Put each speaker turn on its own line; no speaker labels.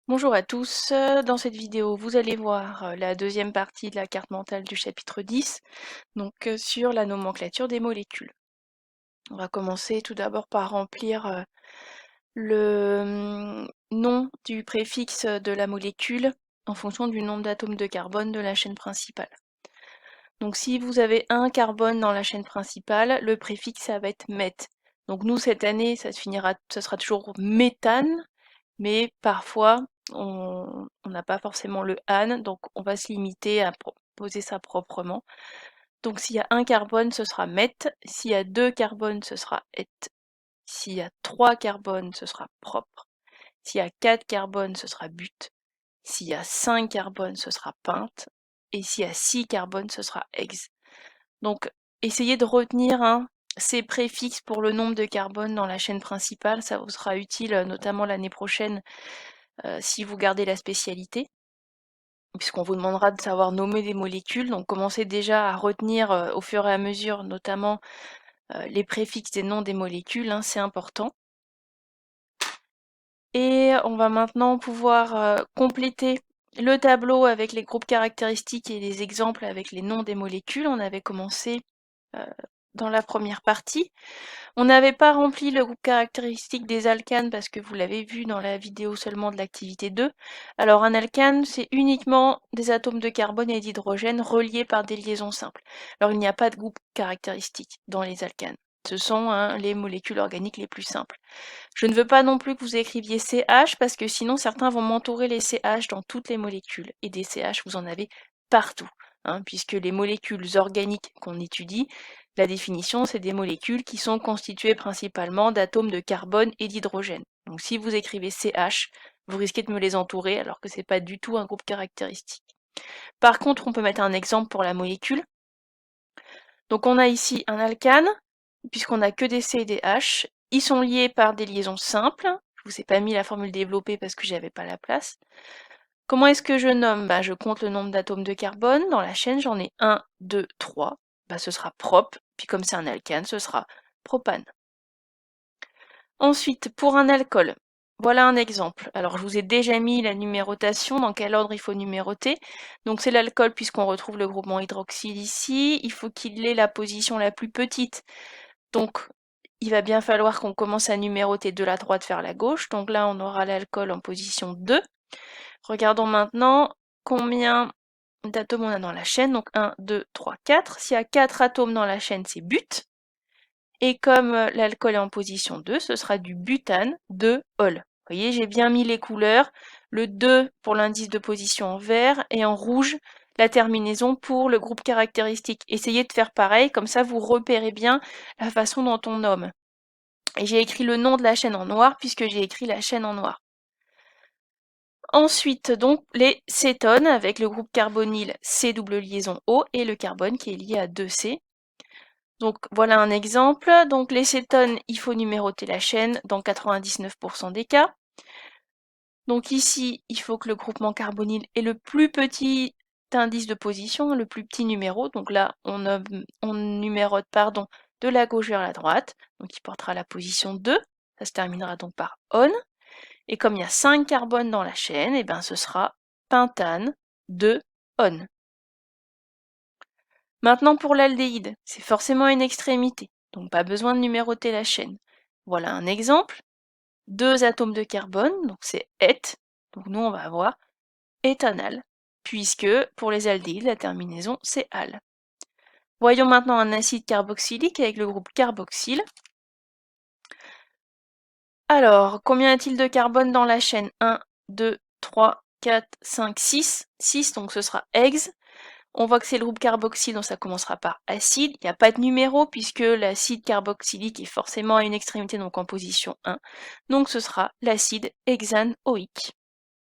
Bonjour à tous, dans cette vidéo vous allez voir la deuxième partie de la carte mentale du chapitre 10, donc sur la nomenclature des molécules. On va commencer tout d'abord par remplir le nom du préfixe de la molécule en fonction du nombre d'atomes de carbone de la chaîne principale. Donc si vous avez un carbone dans la chaîne principale, le préfixe ça va être meth. Donc nous cette année ça sera toujours méthane, mais parfois on n'a pas forcément le ane, donc on va se limiter à poser ça proprement. Donc s'il y a un carbone, ce sera meth, s'il y a deux carbones, ce sera et, s'il y a trois carbones, ce sera propre, s'il y a quatre carbones, ce sera but, s'il y a cinq carbones, ce sera pinte, et s'il y a six carbones, ce sera ex. Donc essayez de retenir ces préfixes pour le nombre de carbone dans la chaîne principale, ça vous sera utile notamment l'année prochaine si vous gardez la spécialité, puisqu'on vous demandera de savoir nommer des molécules. Donc commencez déjà à retenir au fur et à mesure, notamment les préfixes des noms des molécules, c'est important. Et on va maintenant pouvoir compléter le tableau avec les groupes caractéristiques et les exemples avec les noms des molécules. On avait commencé dans la première partie. On n'avait pas rempli le groupe caractéristique des alcanes parce que vous l'avez vu dans la vidéo seulement de l'activité 2. Alors un alcane, c'est uniquement des atomes de carbone et d'hydrogène reliés par des liaisons simples. Alors il n'y a pas de groupe caractéristique dans les alcanes. Ce sont les molécules organiques les plus simples. Je ne veux pas non plus que vous écriviez CH parce que sinon certains vont m'entourer les CH dans toutes les molécules. Et des CH, vous en avez partout. Puisque les molécules organiques qu'on étudie, la définition, c'est des molécules qui sont constituées principalement d'atomes de carbone et d'hydrogène. Donc si vous écrivez CH, vous risquez de me les entourer alors que ce n'est pas du tout un groupe caractéristique. Par contre, on peut mettre un exemple pour la molécule. Donc on a ici un alcane, puisqu'on n'a que des C et des H. Ils sont liés par des liaisons simples. Je ne vous ai pas mis la formule développée parce que j'avais pas la place. Comment est-ce que je nomme? Je compte le nombre d'atomes de carbone. Dans la chaîne, j'en ai 1, 2, 3. Ce sera prop. Puis comme c'est un alcane, ce sera propane. Ensuite, pour un alcool, voilà un exemple. Alors, je vous ai déjà mis la numérotation, dans quel ordre il faut numéroter. Donc, c'est l'alcool puisqu'on retrouve le groupement hydroxyle ici. Il faut qu'il ait la position la plus petite. Donc, il va bien falloir qu'on commence à numéroter de la droite vers la gauche. Donc là, on aura l'alcool en position 2. Regardons maintenant combien d'atomes on a dans la chaîne. Donc 1, 2, 3, 4. S'il y a 4 atomes dans la chaîne, c'est but. Et comme l'alcool est en position 2, ce sera du butane 2-ol. Vous voyez, j'ai bien mis les couleurs. Le 2 pour l'indice de position en vert et en rouge la terminaison pour le groupe caractéristique. Essayez de faire pareil, comme ça vous repérez bien la façon dont on nomme. Et j'ai écrit le nom de la chaîne en noir puisque j'ai écrit la chaîne en noir. Ensuite, donc, les cétones avec le groupe carbonyle C double liaison O et le carbone qui est lié à 2C. Donc voilà un exemple. Donc les cétones, il faut numéroter la chaîne dans 99% des cas. Donc ici, il faut que le groupement carbonyle ait le plus petit indice de position, le plus petit numéro. Donc là, on numérote de la gauche vers la droite. Donc il portera la position 2. Ça se terminera donc par on. Et comme il y a 5 carbones dans la chaîne, et ce sera pentane 2 on. Maintenant pour l'aldéhyde, c'est forcément une extrémité, donc pas besoin de numéroter la chaîne. Voilà un exemple. 2 atomes de carbone, donc c'est et, donc nous on va avoir éthanal, puisque pour les aldéhydes, la terminaison c'est al. Voyons maintenant un acide carboxylique avec le groupe carboxyle. Alors, combien y a-t-il de carbone dans la chaîne? 1, 2, 3, 4, 5, 6. 6, donc ce sera ex. On voit que c'est le groupe carboxyle, donc ça commencera par acide. Il n'y a pas de numéro puisque l'acide carboxylique est forcément à une extrémité, donc en position 1. Donc ce sera l'acide hexanoïque.